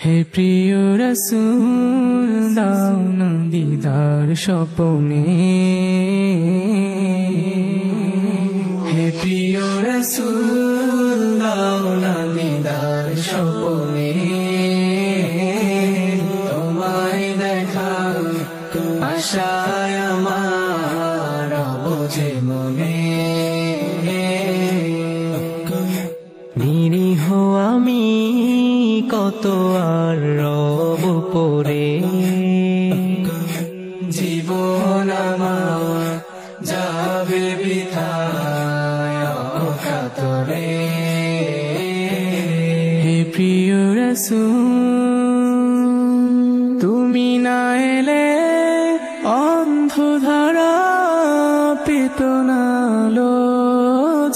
হে প্রিয় রাসূল দাও না দিদার স্বপনে হে প্রিয় রাসূল দাও না দিদার স্বপনে তোমায় দেখার আশায় আমার বুঝে মনে নিরীহ আমি কত আর রব পড়ে জীবন আমার যাবে বৃথায় অকাতরে হে প্রিয় রাসূল তুমি না এলে অন্ধধারা পেত না আলো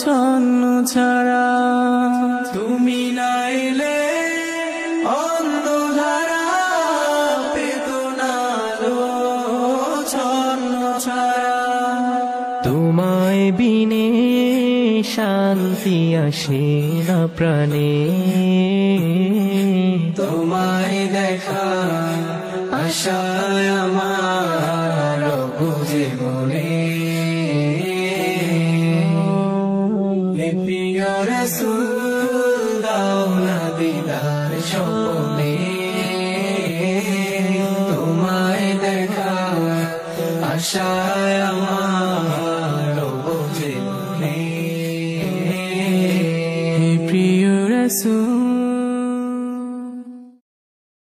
ছন্ন ছাড়া তুমি না এলে অন্ধধারা পেত না আলো ছন্ন ছাড়া তোমায় বিনে শান্তি আসে না প্রাণে তোমায় দেখা আশায় আমার বুঝে মনে প্রিয় রাসূল দাও না দিদার স্বপনে তোমায় দেখা আশা